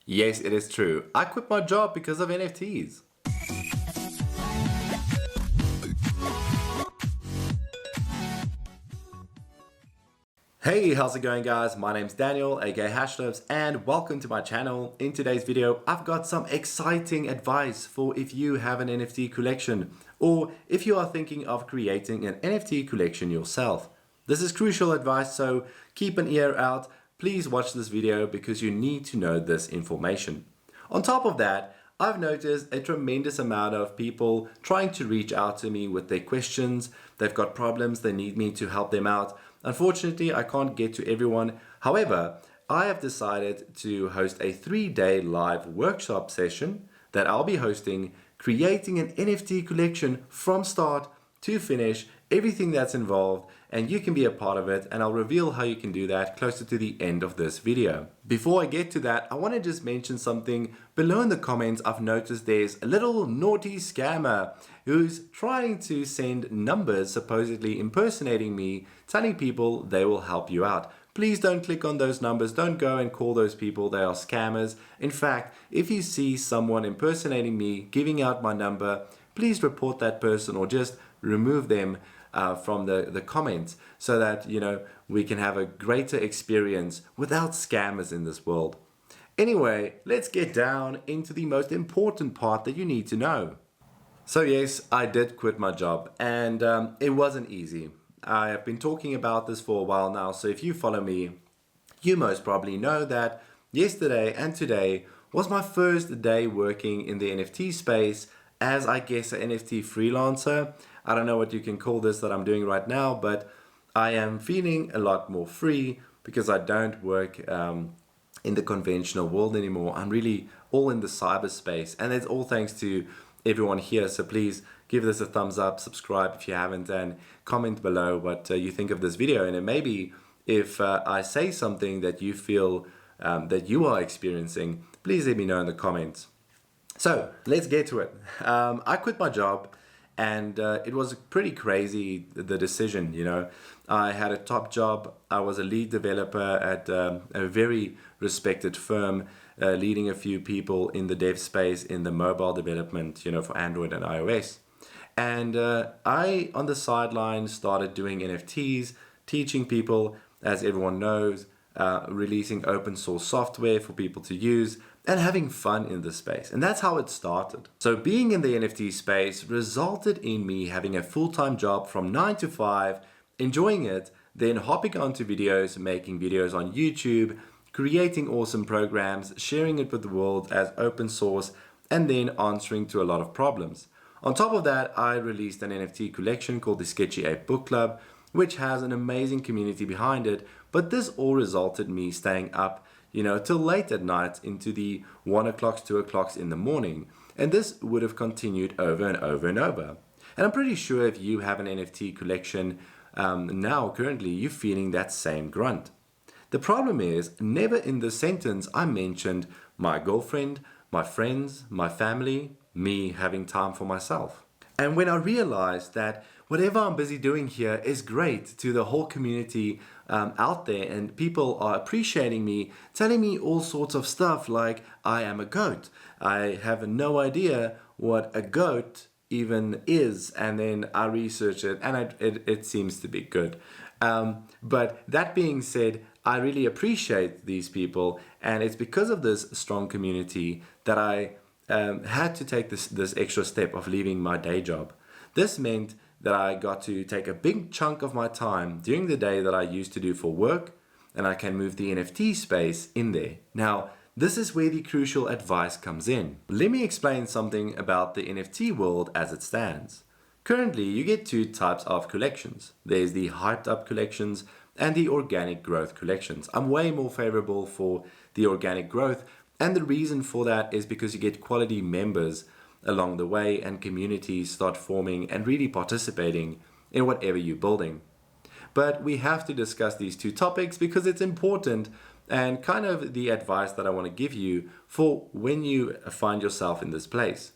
Yes, it is true. I quit my job because of NFTs. Hey, how's it going guys? My name's Daniel, aka HashLips, and welcome to my channel. In today's video, I've got some exciting advice for if you have an NFT collection or if you are thinking of creating an NFT collection yourself. This is crucial advice, so keep an ear out. Please watch this video because you need to know this information. On top of that, I've noticed a tremendous amount of people trying to reach out to me with their questions. They've got problems, they need me to help them out. Unfortunately, I can't get to everyone. However, I have decided to host a 3-day live workshop session that I'll be hosting, creating an NFT collection from start to finish, everything that's involved, and you can be a part of it, and I'll reveal how you can do that closer to the end of this video. Before I get to that, I want to just mention something. Below in the comments, I've noticed there's a little naughty scammer who's trying to send numbers supposedly impersonating me, telling people they will help you out. Please don't click on those numbers. Don't go and call those people. They are scammers. In fact, if you see someone impersonating me, giving out my number, please report that person or just remove them from the comments so that, you know, we can have a greater experience without scammers in this world. Anyway, let's get down into the most important part that you need to know. So yes, I did quit my job, and it wasn't easy. I have been talking about this for a while now, so if you follow me, you most probably know that yesterday and today was my first day working in the NFT space as, I guess, an NFT freelancer. I don't know what you can call this that I'm doing right now, but I am feeling a lot more free because I don't work in the conventional world anymore. I'm really all in the cyberspace, and it's all thanks to everyone here. So please give this a thumbs up, subscribe if you haven't, and comment below what you think of this video. And then maybe if I say something that you feel that you are experiencing, please let me know in the comments. So let's get to it. I quit my job, and it was pretty crazy, the decision, you know. I had a top job. I was a lead developer at a very respected firm, leading a few people in the dev space in the mobile development, you know, for Android and iOS. And I, on the sideline, started doing NFTs, teaching people, as everyone knows, releasing open source software for people to use, and having fun in the space. And that's how it started. So being in the NFT space resulted in me having a full-time job from 9 to 5, enjoying it, then hopping onto videos, making videos on YouTube, creating awesome programs, sharing it with the world as open source, and then answering to a lot of problems. On top of that, I released an NFT collection called the Sketchy Ape Book Club, which has an amazing community behind it, but this all resulted in me staying up, you know, till late at night into the 1 o'clock, 2 o'clocks in the morning. And this would have continued over and over and over. And I'm pretty sure if you have an NFT collection now, currently, you're feeling that same grunt. The problem is, never in the sentence I mentioned my girlfriend, my friends, my family, me having time for myself. And when I realized that whatever I'm busy doing here is great to the whole community out there, and people are appreciating me, telling me all sorts of stuff like I am a goat. I have no idea what a goat even is, and then I research it, and it seems to be good. But that being said, I really appreciate these people, and it's because of this strong community that I had to take this extra step of leaving my day job. This meant that I got to take a big chunk of my time during the day that I used to do for work, and I can move the NFT space in there. Now, this is where the crucial advice comes in. Let me explain something about the NFT world as it stands. Currently, you get two types of collections. There's the hyped up collections and the organic growth collections. I'm way more favorable for the organic growth, and the reason for that is because you get quality members along the way, and communities start forming and really participating in whatever you're building. But we have to discuss these two topics because it's important, and kind of the advice that I want to give you for when you find yourself in this place.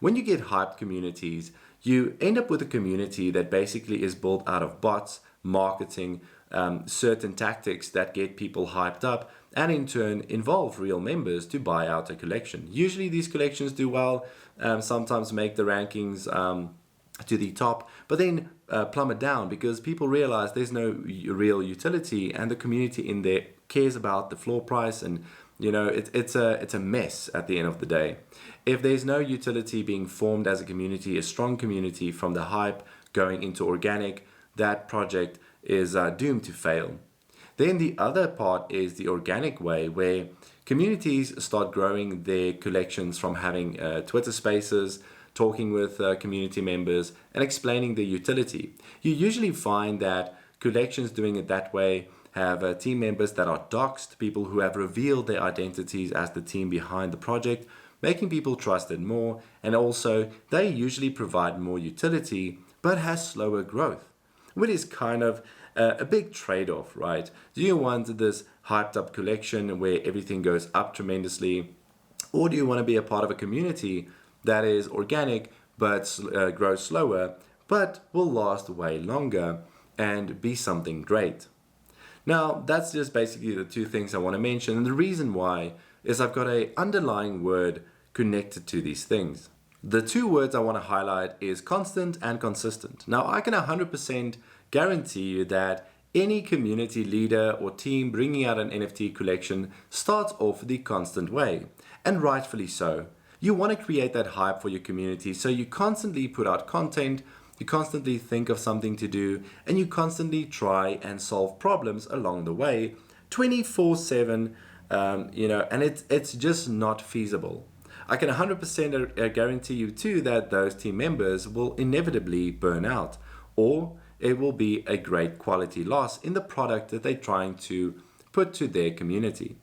When you get hyped communities, you end up with a community that basically is built out of bots, marketing, certain tactics that get people hyped up, and in turn involve real members to buy out a collection. Usually these collections do well, sometimes make the rankings to the top, but then plummet down because people realize there's no real utility and the community in there cares about the floor price, and it's a mess at the end of the day. If there's no utility being formed as a community, a strong community from the hype going into organic, that project is doomed to fail. Then the other part is the organic way, where communities start growing their collections from having Twitter spaces, talking with community members and explaining the utility. You usually find that collections doing it that way have team members that are doxed, people who have revealed their identities as the team behind the project, making people trust it more, and also they usually provide more utility but has slower growth, which is kind of a big trade-off, right? Do you want this hyped up collection where everything goes up tremendously, or do you want to be a part of a community that is organic but grows slower but will last way longer and be something great? Now, that's just basically the two things I want to mention, and the reason why is I've got an underlying word connected to these things. The two words I want to highlight is constant and consistent. Now, I can 100% guarantee you that any community leader or team bringing out an NFT collection starts off the constant way, and rightfully so. You want to create that hype for your community, so you constantly put out content, you constantly think of something to do, and you constantly try and solve problems along the way 24/7, and it's just not feasible. I can 100% guarantee you too that those team members will inevitably burn out, or it will be a great quality loss in the product that they're trying to put to their community.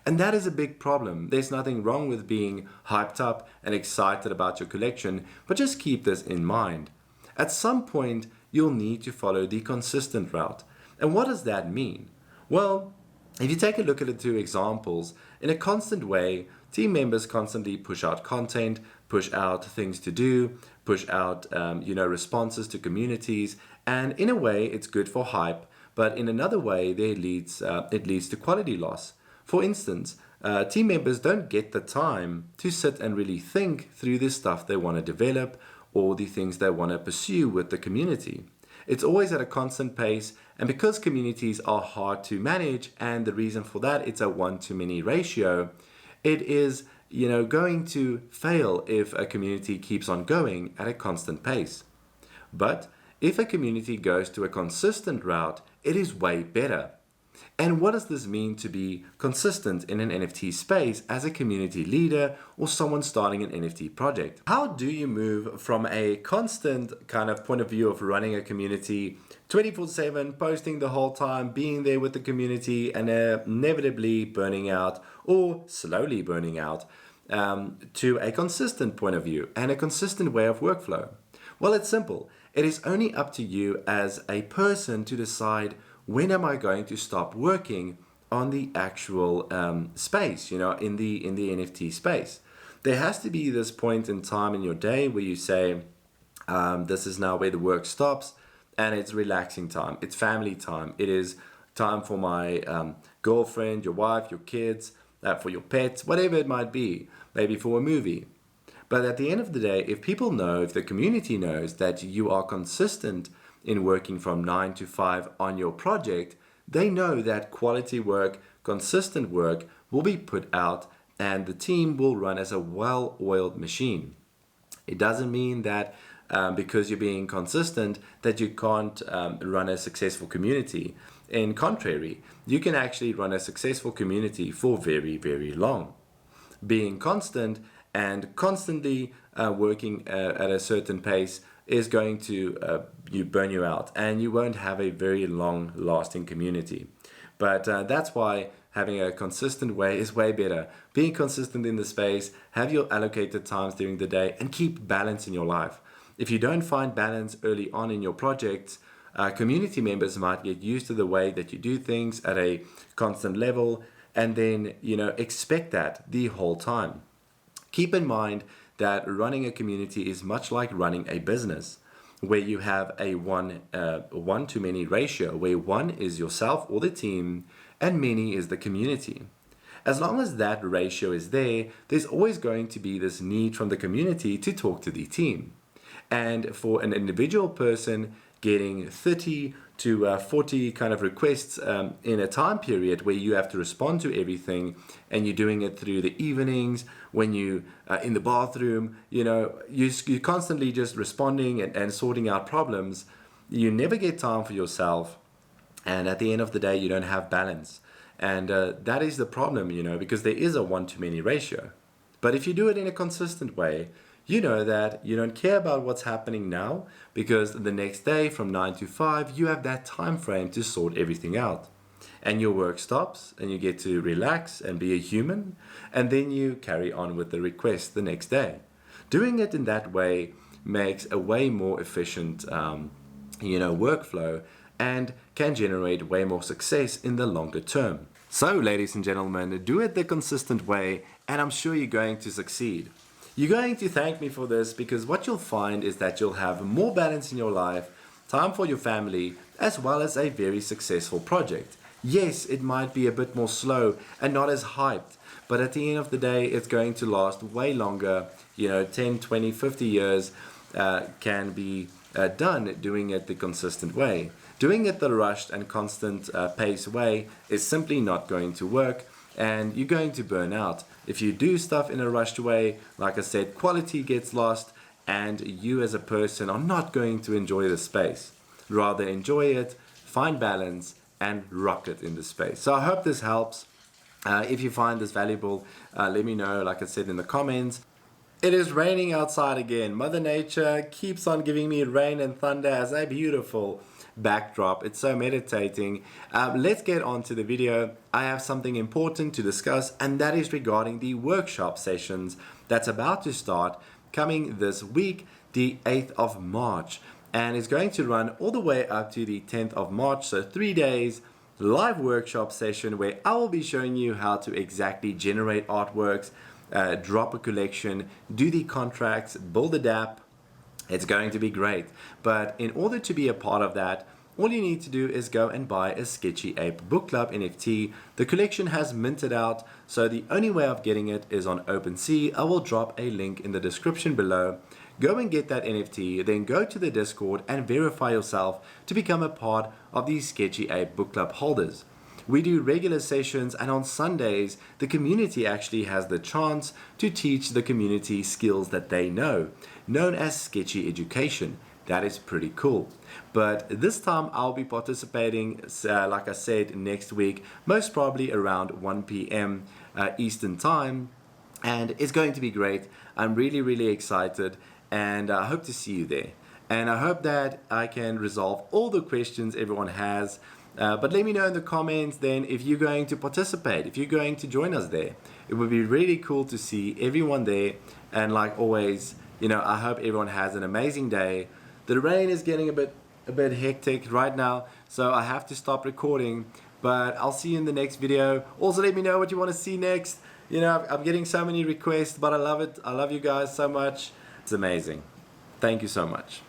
And that is a big problem. There's nothing wrong with being hyped up and excited about your collection, but just keep this in mind. At some point, you'll need to follow the consistent route. And what does that mean? Well, if you take a look at the two examples, in a constant way, team members constantly push out content, push out things to do, push out responses to communities, and in a way it's good for hype, but in another way it leads to quality loss. For instance, team members don't get the time to sit and really think through the stuff they want to develop or the things they want to pursue with the community. It's always at a constant pace, and because communities are hard to manage, and the reason for that, it's a 1-to-many ratio, it is going to fail if a community keeps on going at a constant pace. But if a community goes to a consistent route, it is way better. And what does this mean to be consistent in an NFT space as a community leader or someone starting an NFT project? How do you move from a constant kind of point of view of running a community 24/7, posting the whole time, being there with the community, and inevitably burning out or slowly burning out, to a consistent point of view and a consistent way of workflow? Well, it's simple. It is only up to you as a person to decide, when am I going to stop working on the actual space, in the NFT space? There has to be this point in time in your day where you say, this is now where the work stops, and it's relaxing time, it's family time, it is time for my girlfriend, your wife, your kids, for your pets, whatever it might be, maybe for a movie. But at the end of the day, if people know, if the community knows that you are consistent in working from 9 to 5 on your project, they know that quality work, consistent work will be put out and the team will run as a well-oiled machine. It doesn't mean that because you're being consistent that you can't run a successful community. In contrary, you can actually run a successful community for very, very long. Being constant and constantly working at a certain pace is going to burn you out, and you won't have a very long lasting community. But that's why having a consistent way is way better. Being consistent in the space, have your allocated times during the day, and keep balance in your life. If you don't find balance early on in your projects, community members might get used to the way that you do things at a constant level, and then expect that the whole time. Keep in mind that running a community is much like running a business, where you have a one-to-many ratio, where one is yourself or the team, and many is the community. As long as that ratio is there, there's always going to be this need from the community to talk to the team. And for an individual person getting 30 to 40 kind of requests in a time period where you have to respond to everything, and you're doing it through the evenings when you in the bathroom, you're constantly just responding and sorting out problems. You never get time for yourself, and at the end of the day you don't have balance. And that is the problem, because there is a one-to-many ratio. But if you do it in a consistent way, you know that you don't care about what's happening now, because the next day from 9 to 5, you have that time frame to sort everything out. And your work stops and you get to relax and be a human, and then you carry on with the request the next day. Doing it in that way makes a way more efficient workflow and can generate way more success in the longer term. So, ladies and gentlemen, do it the consistent way, and I'm sure you're going to succeed. You're going to thank me for this, because what you'll find is that you'll have more balance in your life, time for your family, as well as a very successful project. Yes, it might be a bit more slow and not as hyped, but at the end of the day, it's going to last way longer. 10, 20, 50 years can be done doing it the consistent way. Doing it the rushed and constant pace way is simply not going to work, and you're going to burn out. If you do stuff in a rushed way, like I said, quality gets lost, and you as a person are not going to enjoy the space. Rather enjoy it, find balance, and rock it in the space. So I hope this helps. If you find this valuable, let me know, like I said, in the comments. It is raining outside again. Mother Nature keeps on giving me rain and thunder as a beautiful backdrop. It's so meditating. Let's get on to the video. I have something important to discuss, and that is regarding the workshop sessions that's about to start coming this week, the 8th of March, and it's going to run all the way up to the 10th of March. So 3 days live workshop session where I will be showing you how to exactly generate artworks, drop a collection, do the contracts, build a DApp. It's going to be great. But in order to be a part of that, all you need to do is go and buy a Sketchy Ape Book Club NFT. The collection has minted out, so the only way of getting it is on OpenSea. I will drop a link in the description below. Go and get that NFT, then go to the Discord and verify yourself to become a part of the Sketchy Ape Book Club holders. We do regular sessions, and on Sundays, the community actually has the chance to teach the community skills that they know, known as Sketchy Education. That is pretty cool. But this time I'll be participating, like I said, next week, most probably around 1 p.m. Eastern Time, and it's going to be great. I'm really, really excited, and I hope to see you there. And I hope that I can resolve all the questions everyone has. But let me know in the comments then if you're going to participate, if you're going to join us there. It would be really cool to see everyone there. And like always, I hope everyone has an amazing day. The rain is getting a bit hectic right now, so I have to stop recording. But I'll see you in the next video. Also, let me know what you want to see next. I'm getting so many requests, but I love it. I love you guys so much. It's amazing. Thank you so much.